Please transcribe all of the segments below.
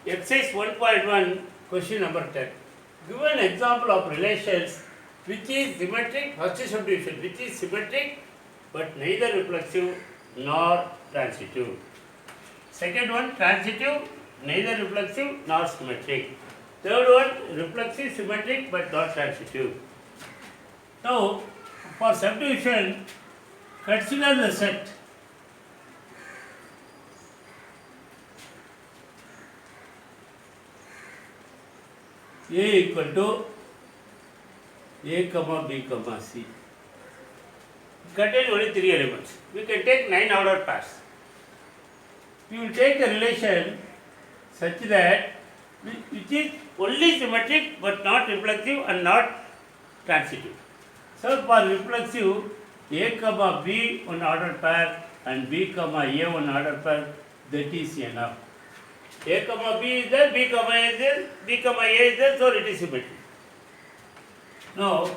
Exercise 1.1, question number 10. Give an example of relations which is symmetric, first subdivision, which is symmetric but neither reflexive nor transitive. Second one, transitive, neither reflexive nor symmetric. Third one, reflexive, symmetric but not transitive. Now, for subdivision, consider the set. A equal to A comma B comma C. Contain only 3 elements. We can take 9 ordered pairs. We will take a relation such that which is only symmetric but not reflexive and not transitive. So for reflexive, A comma B one ordered pair and B comma A one ordered pair, that is enough. A comma B is there, B comma A is there, B comma A is there, so it is symmetric. Now,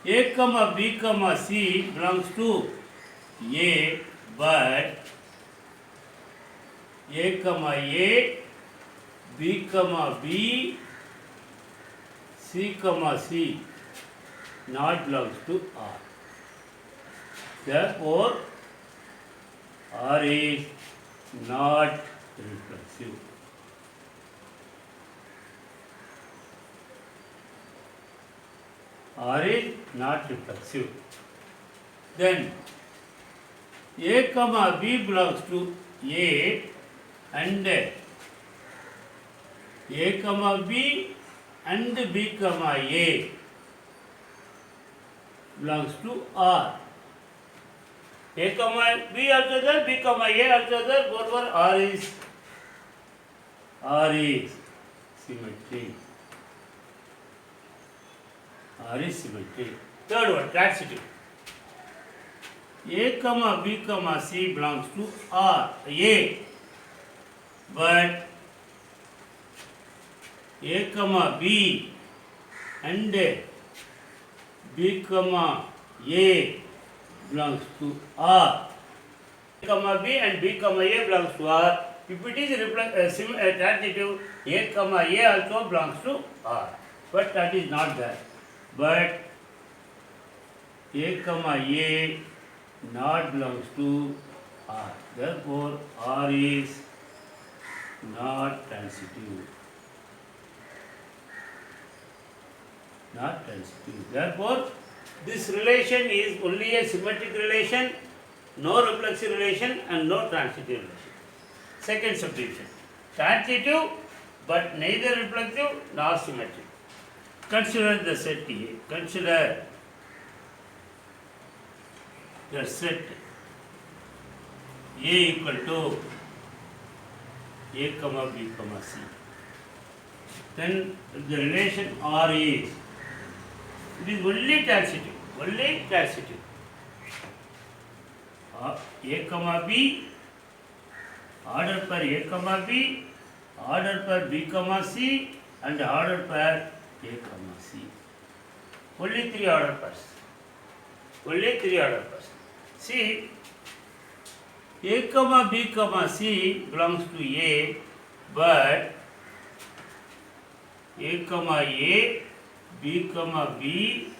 A comma B comma C belongs to A, but A comma A, B comma B, C comma C not belongs to R. Therefore, R is not reflexive. R is not reflexive. Then A comma B belongs to A and A comma B and B comma A belongs to R. A comma B also there, B comma A also there, therefore R is symmetric. R is symmetric. Third one, transitive. A comma B comma C belongs to R, A, but A comma B and B comma A belongs to R. A comma B and B comma A belongs to R. If it is transitive, A comma A also belongs to R. But that is not there. But A comma A not belongs to R. Therefore, R is not transitive. Not transitive. Therefore, this relation is only a symmetric relation, no reflexive relation and no transitive relation. Second subdivision. Transitive but neither reflexive nor symmetric. Consider the set A. Consider the set A equal to A comma B comma C. Then the relation R is, it is only transitive. Only transitive. A comma B, order per A comma B, order per B comma C and order per A comma C. Only 3 order pairs. Only 3 order pairs. See, A comma B comma C belongs to A, but A comma A, B comma B,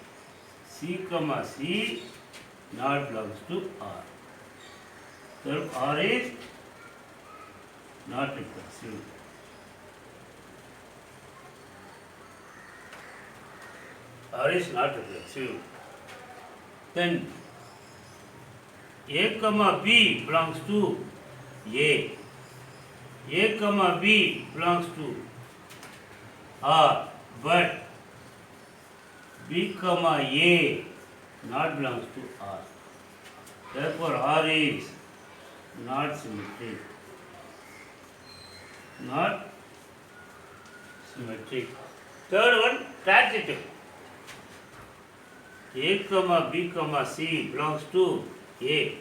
C comma C not belongs to R. So R is not reflexive. R is not reflexive. Then A comma B belongs to A. A comma B belongs to R, but B comma A not belongs to R. Therefore, R is not symmetric. Not symmetric. Third one, transitive. A comma B comma C belongs to A.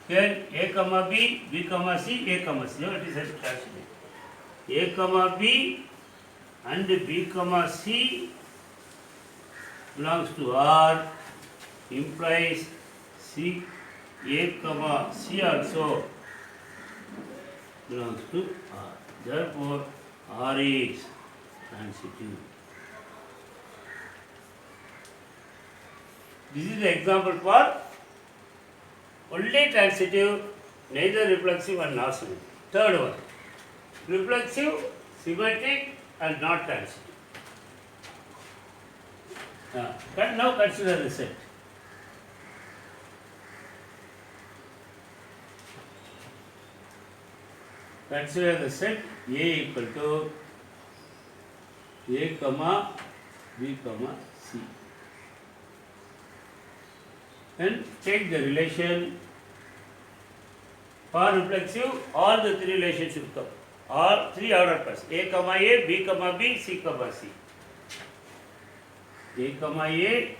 Then A comma B, B comma C, A comma C. No, it is a transitive. A comma B and B comma C belongs to R, implies C, A comma C also belongs to R. Therefore, R is transitive. This is the example for only transitive, neither reflexive and not symmetric. Third one, reflexive, symmetric and not transitive. Now consider the set. Consider the set A equal to A comma B comma C. Then take the relation for reflexive, all the three relations should come. All three ordered pairs. A comma A, B comma B, C comma C. A comma A,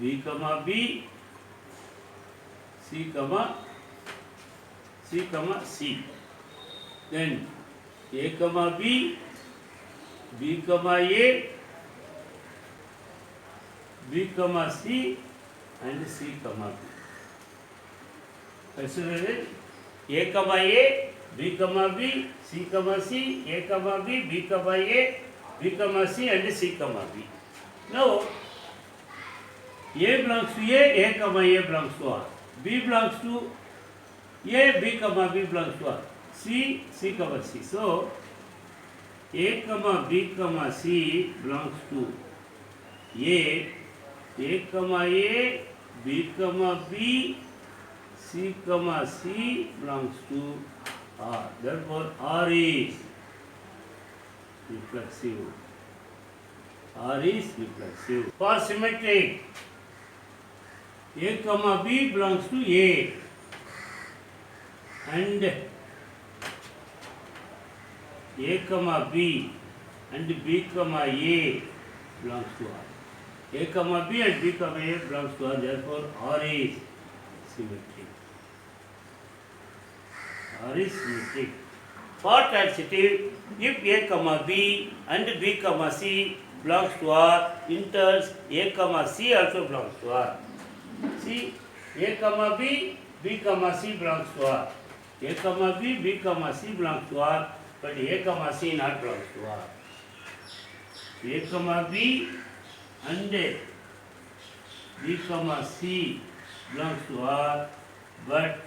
B comma B, C comma C. Then A comma B, B comma A, B comma C and C comma B. Consider it. A comma A, B comma B, C comma C, A comma B, B comma A, B comma C and C comma B. Now A belongs to A comma A belongs to R. B belongs to A, B comma B belongs to R. C comma C. So A comma B comma C belongs to A comma A, B comma B, C comma C belongs to R. Therefore, R is reflexive. R is reflexive. For symmetric, A comma B belongs to A and A comma B and B comma A belongs to R. A comma B and B comma A belongs to R. Therefore, R is symmetric. R is symmetric. For transitive, if A comma B and B comma C belongs to R, in turns A comma C also belongs to R. See, A comma B, B comma C belongs to R. A comma B, B comma C belongs to R, but A comma C not belongs to R. A comma B and B comma C belongs to R, but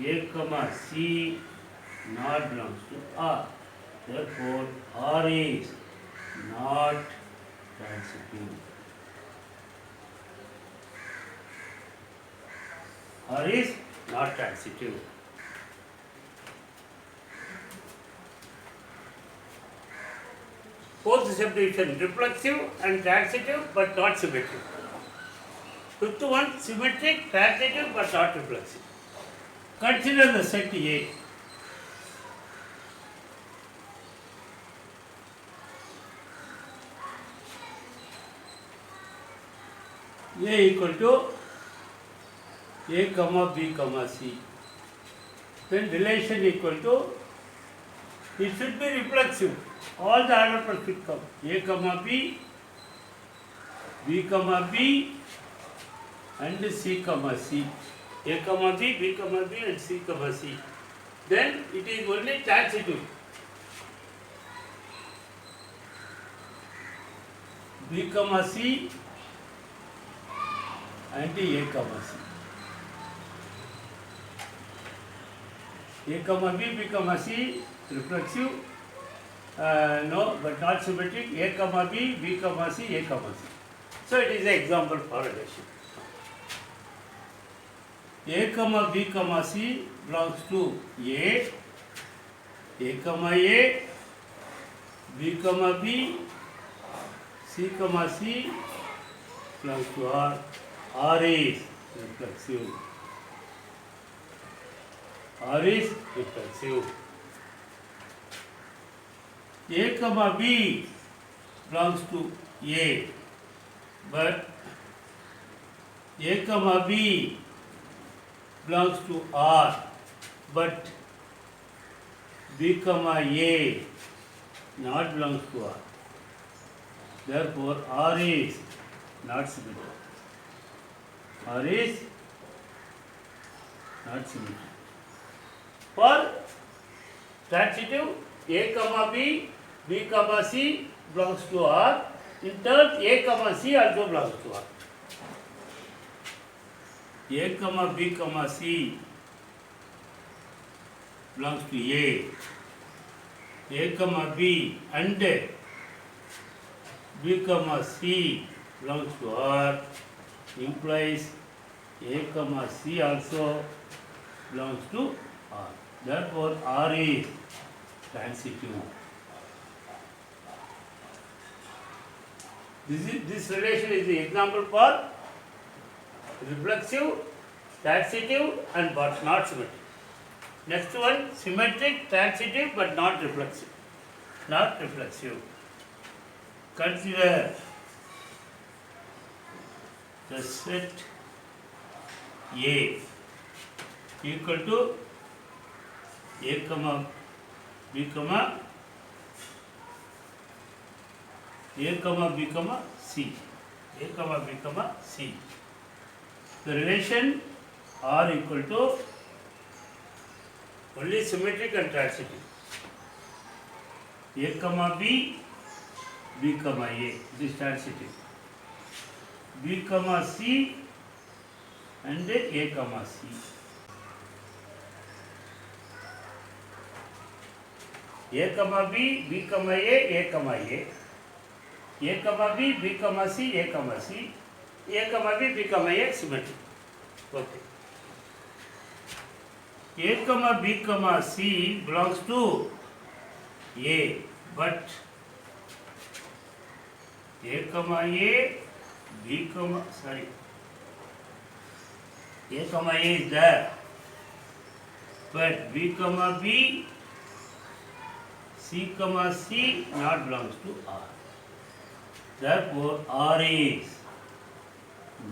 A comma C not belongs to R. Therefore, R is not transitive. R is not transitive. Fourth subdivision, reflexive and transitive but not symmetric. Fifth one, symmetric, transitive but not reflexive. Consider the set A. A equal to A comma B comma C. Then relation equal to, it should be reflexive. All the order pairs should come. A comma B, B comma B and C comma C. A comma B comma B and C comma C. Then it is only transitive. B comma C and A comma C. A comma B comma C reflexive, no, but not symmetric. A comma B comma C, A comma C. So it is an example for relation. A comma B comma C belongs to A comma A, B comma B, C comma C belongs to R. R is reflexive. R is reflexive. A comma B belongs to A, but A comma B belongs to R, but B comma A not belongs to R. Therefore, R is not symmetric. R is not symmetric. For transitive A comma B, B comma C belongs to R. In turn, A comma C also belongs to R. A comma B comma C belongs to A comma B and B comma C belongs to R, implies A comma C also belongs to R. Therefore, R is transitive. This relation is the example for reflexive, transitive and but not symmetric. Next one, symmetric, transitive but not reflexive. Not reflexive. Consider the set A equal to A comma B comma A comma B comma C. A comma B comma C. The relation R equal to only symmetric and transitive. A comma B, B comma A. This is transitive. B comma C and A comma C. A comma B, B comma A comma A. A comma B, B comma C, A comma C. A comma B, B comma A symmetric. Okay. A comma B comma C belongs to A, but A comma A, B comma, sorry, A comma A is there, but B comma B, C comma C not belongs to R. Therefore, R is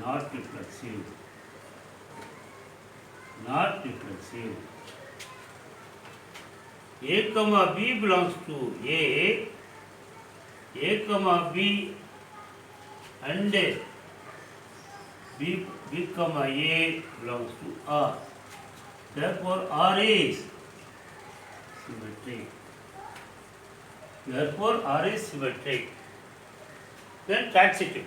not reflexive. Not reflexive. A comma B belongs to A comma B and B comma A belongs to R. Therefore, R is symmetric. Therefore, R is symmetric. Then transitive.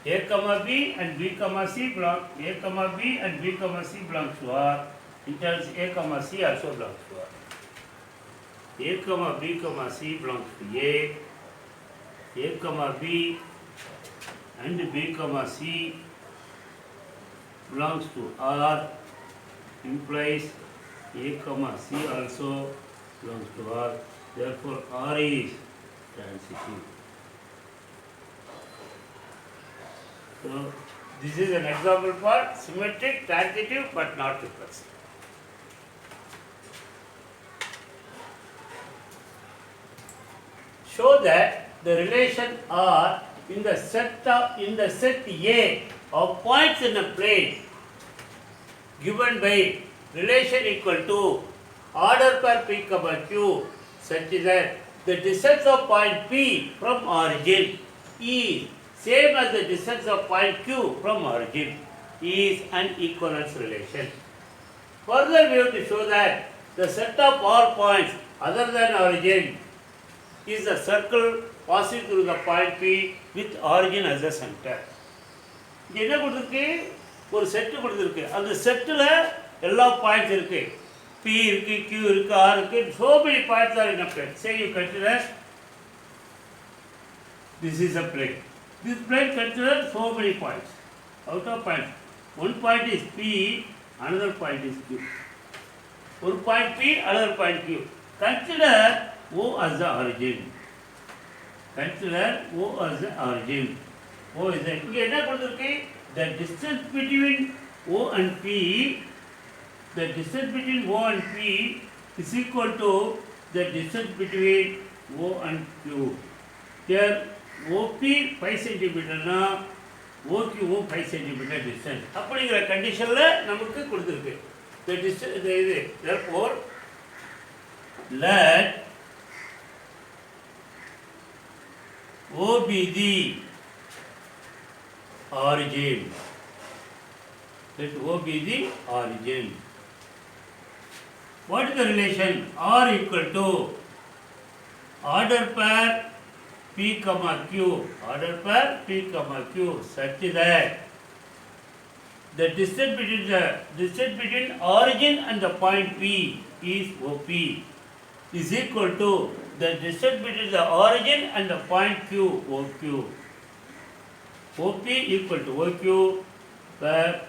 A comma B and B comma C belong. A comma B and B comma C belongs to R. In turns, A comma C also belongs to R. A comma B comma C belongs to A comma B and B comma C belongs to R, implies A comma C also belongs to R. Therefore, R is transitive. So, this is an example for symmetric, transitive but not reflexive. Show that the relation R in the set A of points in a plane given by relation equal to order per P comma Q such that the distance of point P from origin is same as the distance of point Q from origin is an equivalence relation. Further, we have to show that the set of all points other than origin is a circle passing through the point P with origin as a center. இங்கே என்ன கொடுத்துருக்கு, ஒரு set கொடுத்துருக்கு. அந்த settle எல்லா points இருக்கு. P இருக்கு, Q இருக்கு, R இருக்கு. So many points are in a plane. Say you consider this is a plane. This plane considers so many points. Out of points, one point is P, another point is Q. One point P, another point Q. Consider O as the origin. Consider O as the origin. O is the. இங்கே என்ன கொடுத்திருக்கு? The distance between O and P, the distance between O and P is equal to the distance between O and Q. Here OP 5 cm னா OQ 5 cm distance. அப்படிங்கிற கண்டிஷன்ல நமக்கு கொடுத்திருக்கு. The distance இது. Therefore, let O be the origin. Let O be the origin. What is the relation? R equal to order pair P comma Q. Order pair P comma Q such that the distance between origin and the point P is OP is equal to the distance between the origin and the point Q, OQ. OP equal to OQ where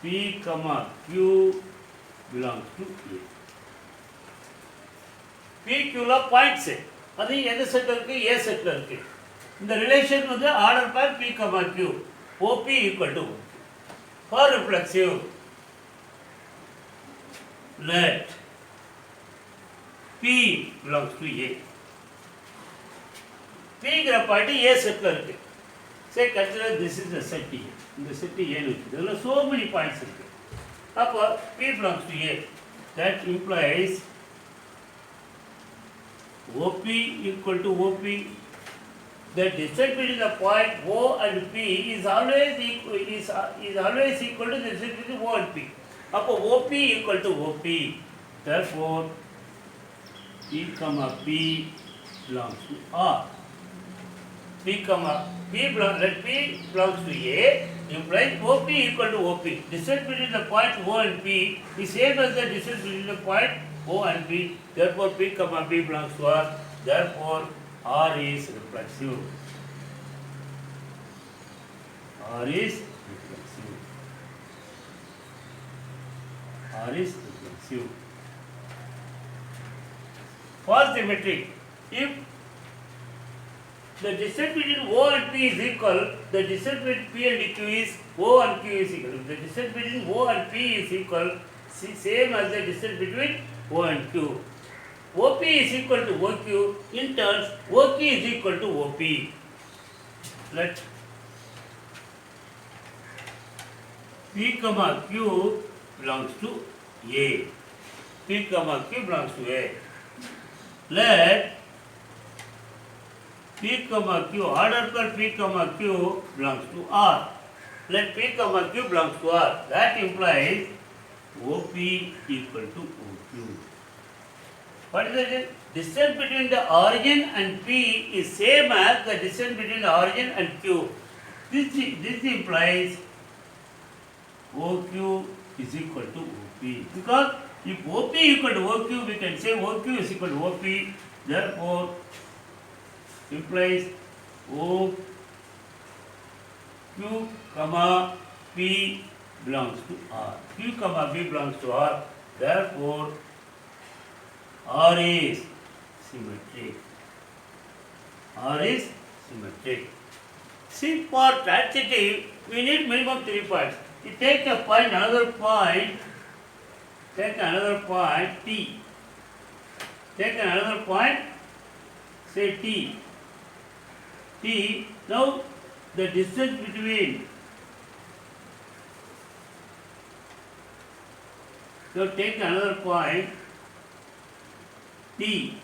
P comma Q belongs to A. P Q la points அது எந்த settle இருக்கு? A செட்டில் இருக்கு. இந்த relation வந்து order பேர் P comma Q. OP equal to OQ. For reflexive, let P belongs to A. Pங்கிற point A செட்டில் இருக்கு. Say consider this is the set A. இந்த செட் A னு இருக்கு. இதுல so many points இருக்கு. அப்போ P belongs to A. That implies OP equal to OP. The distance between the point O and P is always equal to the distance between O and P. அப்போ OP equal to OP. Therefore, P comma P belongs to R. P belongs to A implies OP equal to OP. Distance between the point O and P is same as the distance between the point O and P. Therefore, P comma P belongs to R. Therefore, R is reflexive. R is reflexive. R is reflexive. For symmetry, if the distance between O and P is equal, the distance between P and Q is O and Q is equal. If the distance between O and P is equal, same as the distance between O and Q. OP is equal to OQ, in turn OQ is equal to OP. Let P comma Q belongs to A. P comma Q belongs to A. Let P comma Q, order per P comma Q belongs to R. Let P comma Q belongs to R. That implies OP equal to OQ. What is the distance between the origin and P is same as the distance between the origin and Q. This implies OQ is equal to OP. Because if OP equal to OQ, we can say OQ is equal to OP. Therefore, implies OQ comma P belongs to R. Q comma P belongs to R. Therefore, R is symmetric. R is symmetric. See, for transitive, we need minimum 3 points. You take a point, another point, take another point T. Take another point, say T. T. Now, the distance between. So, take another point T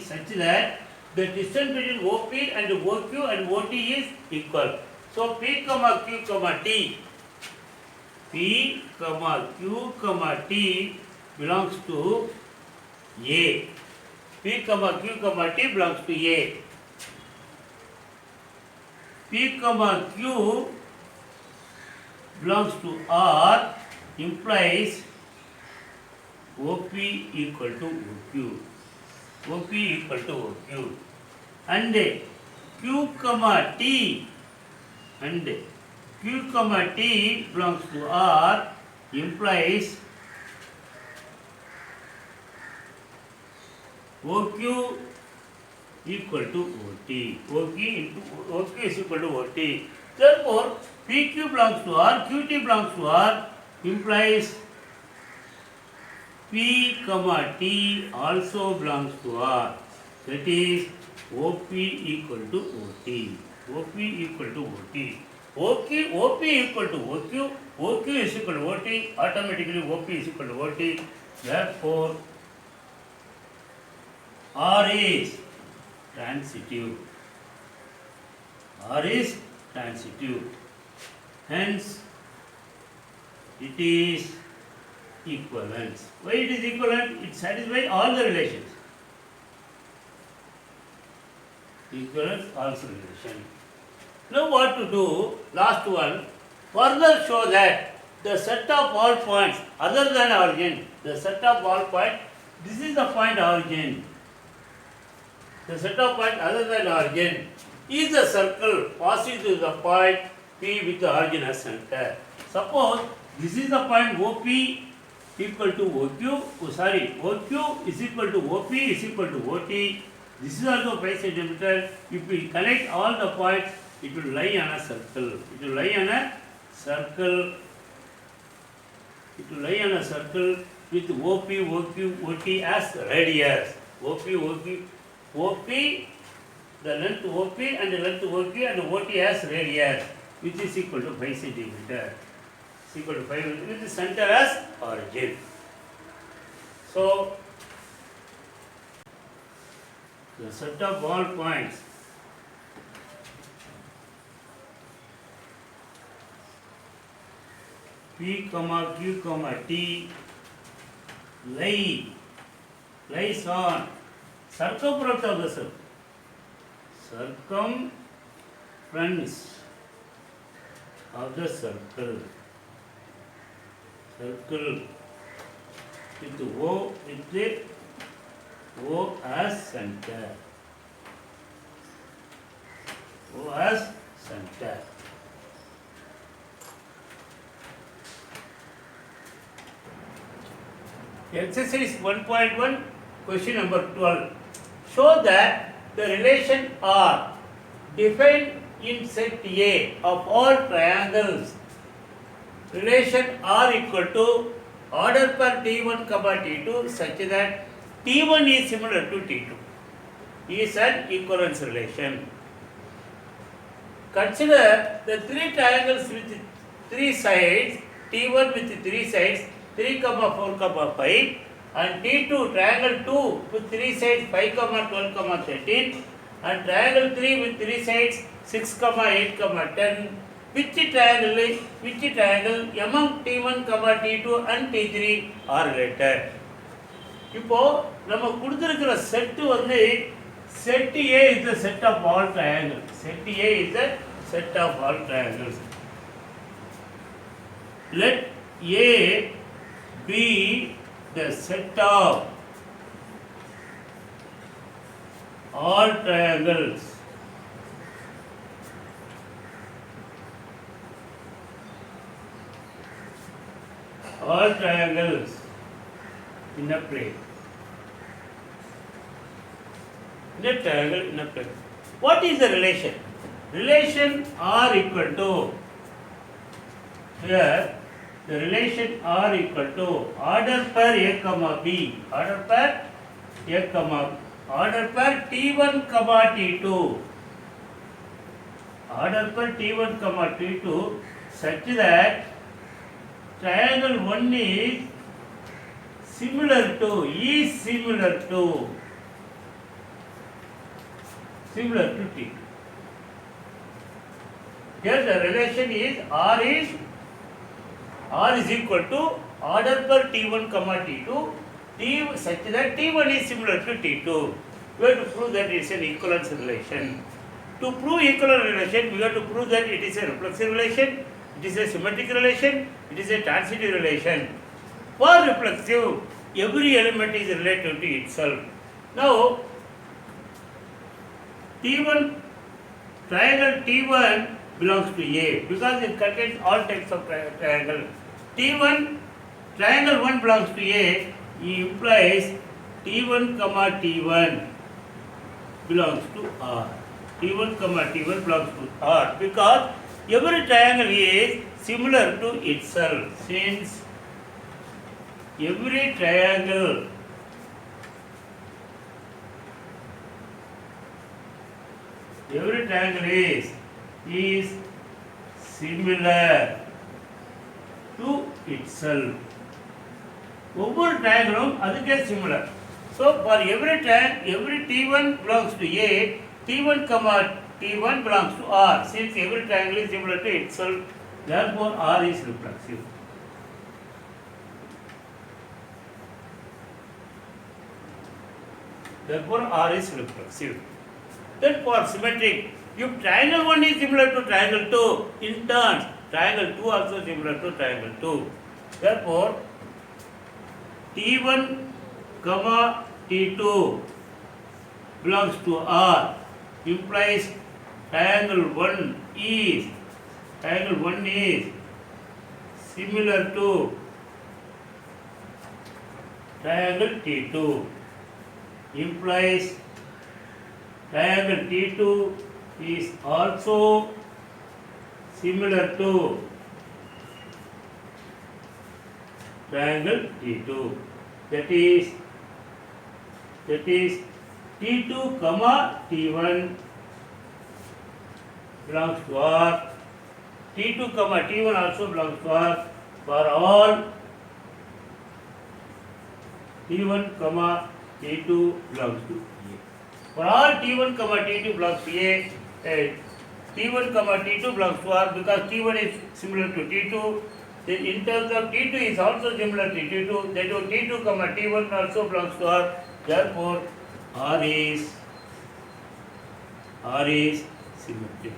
such that the distance between OP and OQ and OT is equal. So P comma Q comma T, P comma Q comma T belongs to A. P comma Q comma T belongs to A. P comma Q belongs to R implies OP equal to OQ. OP equal to OQ. And Q comma T belongs to R implies OQ equal to OT. OQ is equal to OT. Therefore, PQ belongs to R, QT belongs to R implies P comma T also belongs to R. That is OP equal to OT. OP equal to OT. OP equal to OQ. OQ is equal to OT. Automatically OP is equal to OT. Therefore, R is transitive. R is transitive. Hence, it is equivalence. Why it is equivalent? It satisfies all the relations. Equivalence also relation. Now what to do? Last one. Further show that the set of all points other than origin, the set of all points, this is the point origin. The set of points other than origin is a circle passing through the point P with the origin as center. Suppose this is the point OP equal to OQ, OQ is equal to OP is equal to OT. This is also pi centimeter. If we connect all the points, it will lie on a circle. It will lie on a circle. It will lie on a circle with OP, OQ, OT as radius. OP, the length OP and the length OQ and OT as radius, which is equal to 5 centimeter. Is equal to 5 with the center as origin. So, the set of all points P, Q, T lies on circumference of the circle. Circumference of the circle. Circle with O as center. O as center. Exercise 1.1, question number 12. Show that the relation R defined in set A of all triangles. Relation R equal to order per T1, T2 such that T1 is similar to T2 is an equivalence relation. Consider the three triangles with three sides, T1 with three sides, 3, 4, 5, and T2 triangle 2 with three sides 5, 12, 13, and triangle 3 with three sides 6, 8, 10. Which triangle among T1, T2 and T3 are related? இப்போ நம்ம கொடுத்திருக்கிற set வந்து set A is the set of all triangles. Set A is the set of all triangles. Let A be the set of all triangles. All triangles in a plane. In a triangle in a plane. What is the relation? Relation R equal to, here the relation R equal to order per A comma B, order per T1 comma T2, order per T1 comma T2 such that triangle 1 is similar to T2. Here the relation is R is equal to order per T1 comma T2 such that T1 is similar to T2. We have to prove that it is an equivalence relation. To prove equivalence relation, we have to prove that it is a reflexive relation, it is a symmetric relation, it is a transitive relation. For reflexive, every element is related to itself. Now, T1, triangle T1 belongs to A because it contains all types of triangle. T1, triangle 1 belongs to A, implies T1 comma T1 belongs to R. T1 comma T1 belongs to R because every triangle is similar to itself. Since every triangle is similar to itself. ஒவ்வொரு triangle அதுக்கே similar. So for every T1 belongs to A, T1 comma T1 belongs to R. Since every triangle is similar to itself, therefore R is reflexive. Therefore, R is reflexive. Then for symmetric, if triangle 1 is similar to triangle 2, in turn, triangle 2 also similar to triangle 2. Therefore, T1, T2 belongs to R, implies triangle 1 is similar to triangle T2, implies triangle T2 is also similar to triangle T2. That is T2, T1 belongs to R. T2, T1 also belongs to R for all T1, T2 belongs to A. For all T1, T2 belongs to A, T1, T2 belongs to R because T1 is similar to T2. Then in terms of T2 is also similar to T2. That is T2, T1 also belongs to R. Therefore, R is symmetric.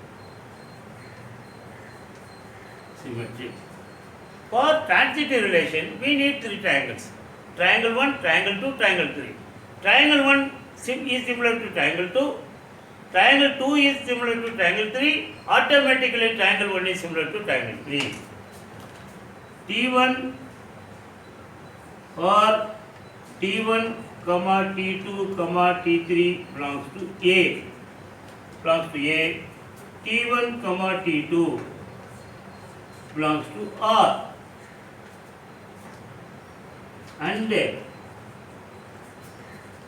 For transitive relation, we need three triangles. Triangle 1, triangle 2, triangle 3. Triangle 1 is similar to triangle 2. Triangle 2 is similar to triangle 3. Automatically, triangle 1 is similar to triangle 3. T1 or T1, T2, T3 belongs to A. T1, T2 belongs to R. And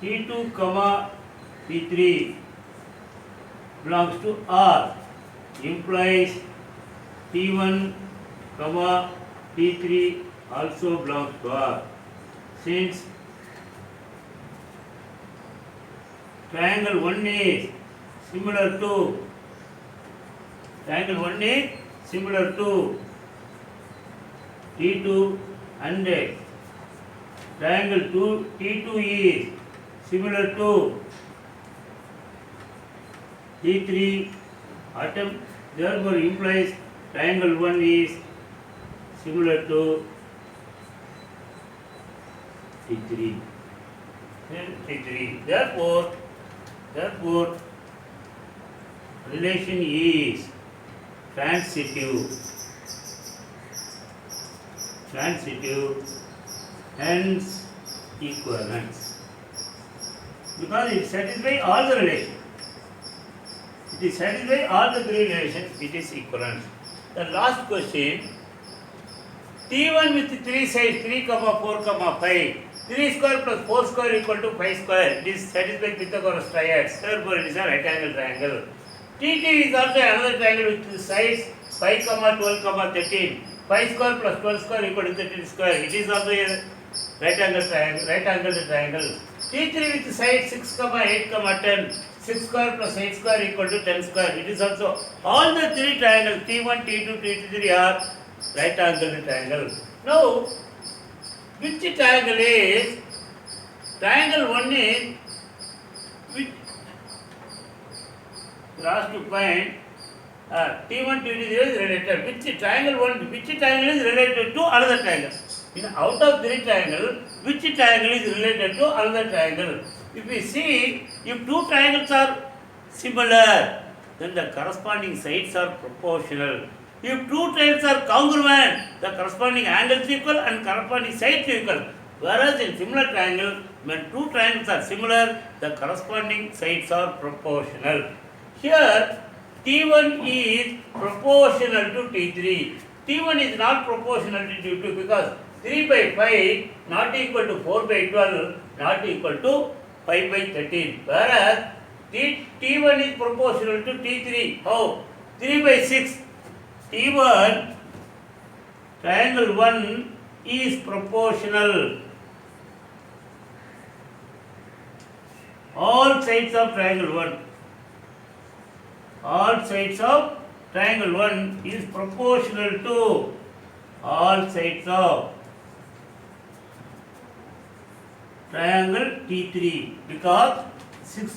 T2, T3 belongs to R, implies T1, T3 also belongs to R. Since triangle 1 is similar to T2 and triangle 2 T2 is similar to T3, therefore implies triangle 1 is similar to T3. Therefore, relation is transitive, hence equivalence. Because it satisfies all the relations. It is satisfying all the three relations, it is equivalent. The last question, T1 with 3 sides, 3, 4, 5. 3 square plus 4 square equal to 5 square. It is satisfied Pythagoras triads. Therefore, it is a right angle triangle. T2 is also another triangle with sides 5, 12, 13. 5 square plus 12 square equal to 13 square. It is also a right angle triangle. T3 with sides 6, 8, 10. 6 square plus 8 square equal to 10 square. It is also all the three triangles T1, T2, T3 are right angle triangle. Now, which triangle is? Triangle 1 is which last to find T1, T2 is related. Which triangle is related to another triangle? Out of three triangles, which triangle is related to another triangle? If we see, if two triangles are similar, then the corresponding sides are proportional. If two triangles are congruent, the corresponding angles equal and corresponding sides equal. Whereas in similar triangle, when two triangles are similar, the corresponding sides are proportional. Here, T1 is proportional to T3. T1 is not proportional to T2 because 3 by 5 not equal to 4 by 12, not equal to 5 by 13. Whereas T1 is proportional to T3. How? 3 by 6. T1, triangle 1 is proportional. All sides of triangle 1. All sides of triangle 1 is proportional to all sides of triangle T3 because 3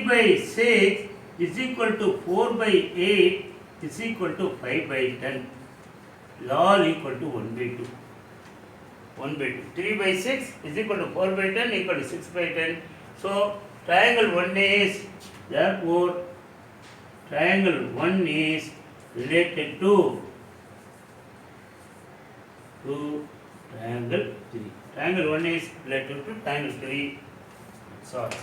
by 6 is equal to 4 by 8 is equal to 5 by 10. Is all equal to 1 by 2. 1 by 2. 3 by 6 is equal to 4 by 10 equal to 6 by 10. So triangle 1 is, therefore triangle 1 is related to triangle 3. Triangle 1 is related to triangle 3. Sorry.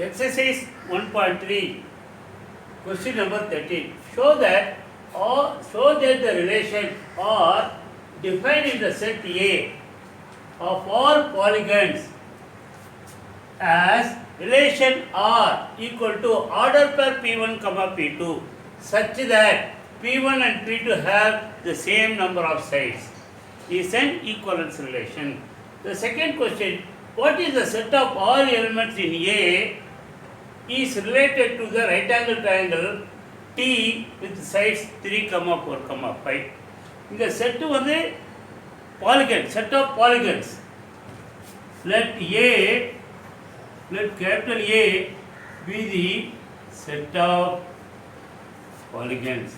Exercise 1.3, question number 13. Show that the relation R defined in the set A of all polygons as relation R equal to order pair P1, P2 such that P1 and P2 have the same number of sides is an equivalence relation. The second question, what is the set of all elements in A is related to the right angle triangle T with sides 3, 4, 5. The set வந்து polygon, set of polygons. Let capital A be the set of polygons.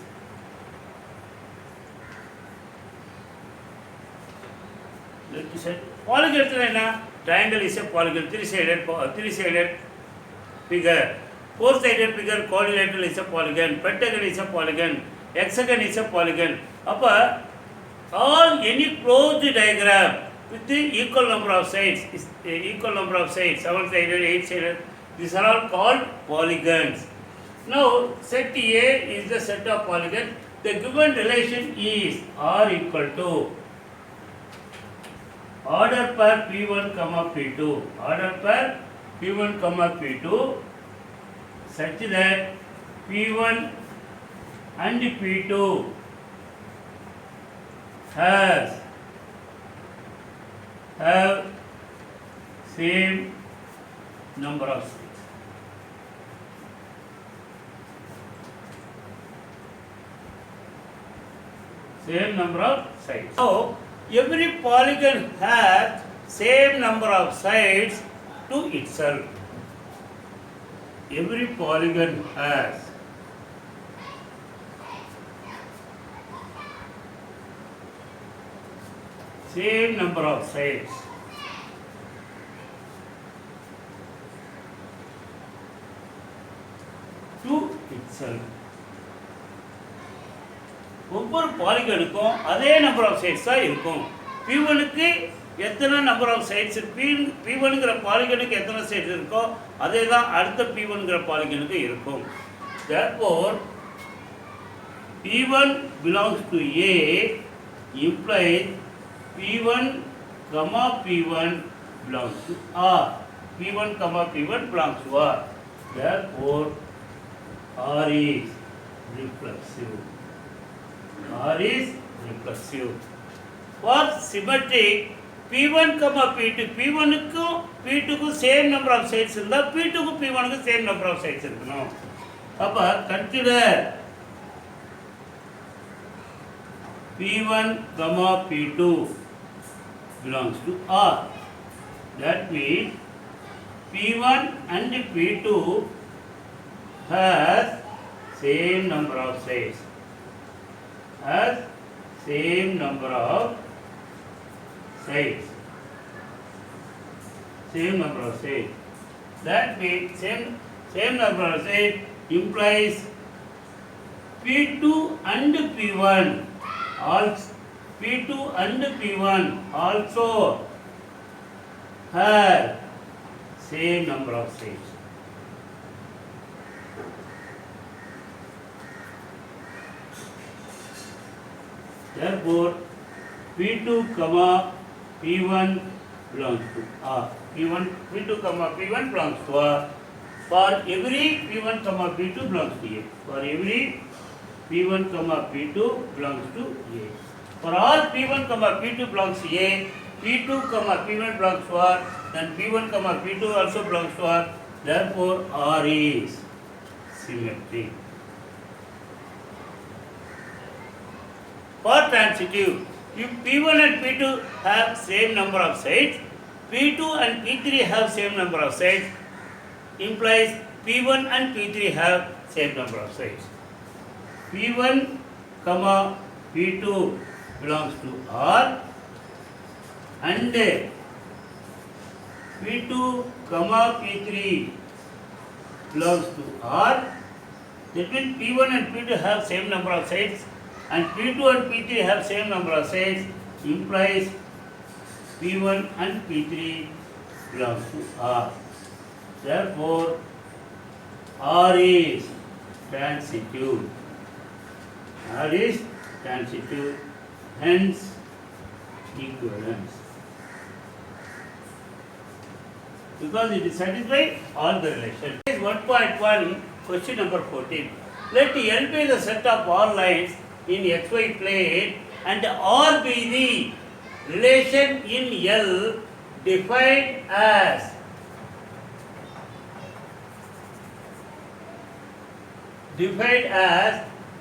Let the set polygons என்ன? Triangle is a polygon, three-sided figure. Four-sided figure, quadrilateral is a polygon, pentagon is a polygon, hexagon is a polygon. Appa any closed diagram with the equal number of sides, 7-sided, 8-sided, these are all called polygons. Now set A is the set of polygons. The given relation is R equal to order pair P1, P2. Order pair P1, P2 such that P1 and P2 have same number of sides. Same number of sides. So every polygon has same number of sides to itself. Every polygon has same number of sides to itself. ஒவ்வொரு பாலிகனுக்கும் அதே number of sides தான் இருக்கும். P1க்கு எத்தனை number of sides, P1ங்கிற பாலிகனுக்கு எத்தனை sides இருக்கோ அதே தான் அடுத்த P1ங்கிற பாலிகனுக்கு இருக்கும். Therefore P1 belongs to A implies P1, P1 belongs to R. P1, P1 belongs to R. Therefore R is reflexive. R is reflexive. For symmetric P1, P2, P1க்கும் P2க்கும் same number of sides இருந்தால் P2க்கும் P1க்கும் same number of sides இருக்கணும். அப்போ consider P1, P2 belongs to R. That means P1 and P2 has same number of sides. Has same number of sides. Same number of sides. That means same number of sides implies P2 and P1 also P2 and P1 also have same number of sides. Therefore P2, P1 belongs to R. P2, P1 belongs to R. For every P1 comma P2 belongs to A. For every P1 comma P2 belongs to A. For all P1 comma P2 belongs to A, P2 comma P1 belongs to R, then P1 comma P2 also belongs to R. Therefore, R is symmetric. For transitive, if P1 and P2 have same number of sides, P2 and P3 have same number of sides, implies P1 and P3 have same number of sides. P1 comma P2 belongs to R and P2 comma P3 belongs to R. That means P1 and P2 have same number of sides and P2 and P3 have same number of sides, implies P1 and P3 belongs to R. Therefore, R is transitive. R is transitive, hence equivalence. Because it is satisfied all the relations. 1.1, question number 14. Let L be the set of all lines in xy plane and R be the relation in L defined as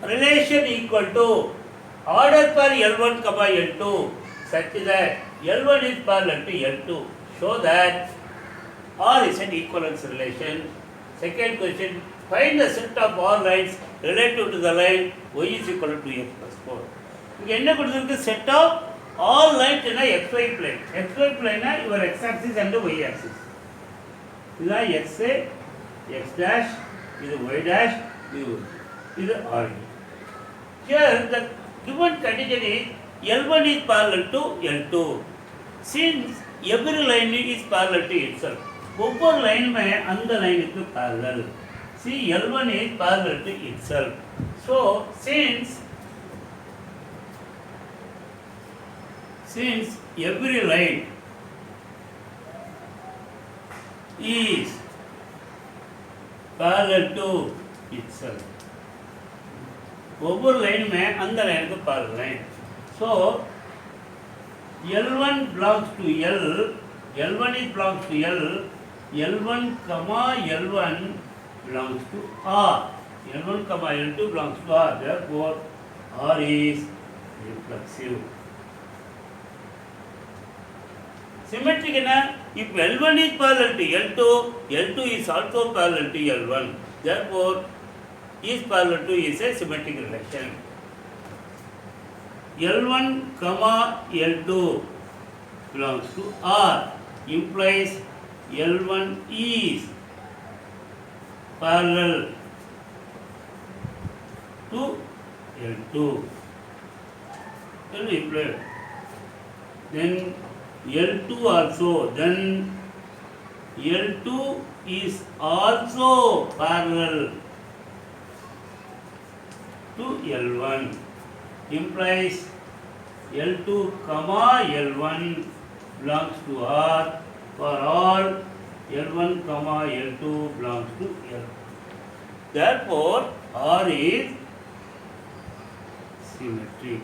relation equal to order per L1 comma L2 such that L1 is parallel to L2. Show that R is an equivalence relation. Second question, find the set of all lines relative to the line y is equal to x plus 4. இங்கே என்ன கொடுத்திருக்கு, set of all lines in a xy plane. xy plane your x axis and y axis. இதுதான் x, x dash, இது y dash, இது r. Here the given condition is L1 is parallel to L2. Since every line is parallel to itself, ஒவ்வொரு லைனுமே அந்த லைனுக்கு parallel. See, L1 is parallel to itself. So, since every line is parallel to itself, ஒவ்வொரு லைனுமே அந்த லைனுக்கு parallel line. So, L1 belongs to L, L1 is belongs to L, L1 comma L1 belongs to R, L1 comma L2 belongs to R. Therefore, R is reflexive. Symmetric enna? If L1 is parallel to L2, L2 is also parallel to L1. Therefore, is parallel to is a symmetric relation. L1 comma L2 belongs to R, implies L1 is parallel to L2. Then L2 also, then L2 is also parallel to L1, implies L2 comma L1 belongs to R for all L1 comma L2 belongs to L. Therefore, R is symmetric.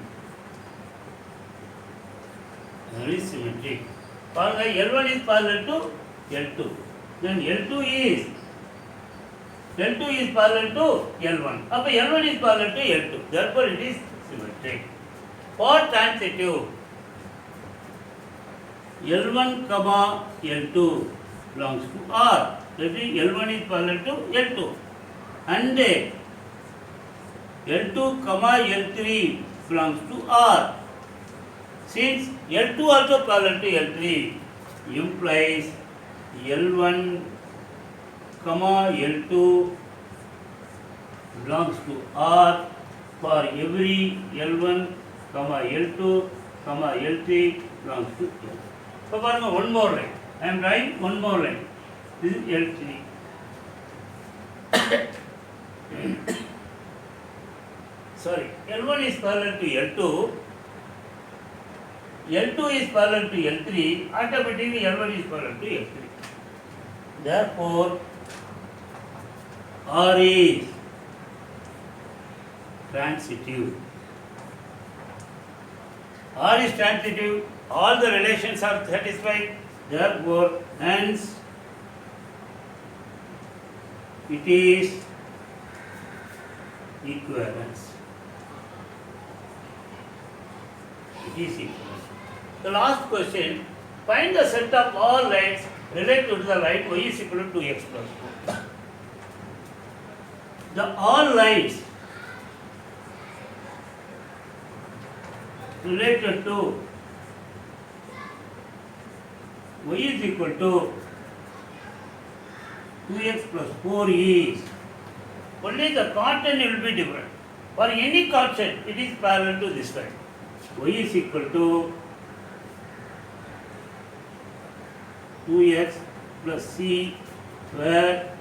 R is symmetric. L1 is parallel to L2. Then L2 is parallel to L1. Now L1 is parallel to L2. Therefore, it is symmetric. For transitive, L1 comma L2 belongs to R. That is, L1 is parallel to L2. And L2 comma L3 belongs to R. Since L2 also parallel to L3, implies L1 comma L2 belongs to R for every L1 comma L2 comma L3 belongs to L. So, one more line. I am writing one more line. This is L3. Sorry, L1 is parallel to L2. L2 is parallel to L3. Automatically, L1 is parallel to L3. Therefore, R is transitive. R is transitive. All the relations are satisfied. Therefore, hence it is equivalence. It is equivalence. The last question, find the set of all lines related to the line y is equal to 2x plus 2. The all lines related to y is equal to 2x plus 4 is only the constant will be different. For any constant, it is parallel to this line. Y is equal to 2x plus c, where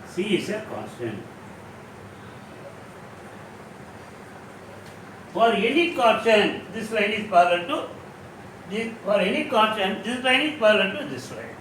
c is a constant. For any constant, this line is parallel to this. For any constant, this line is parallel to this line.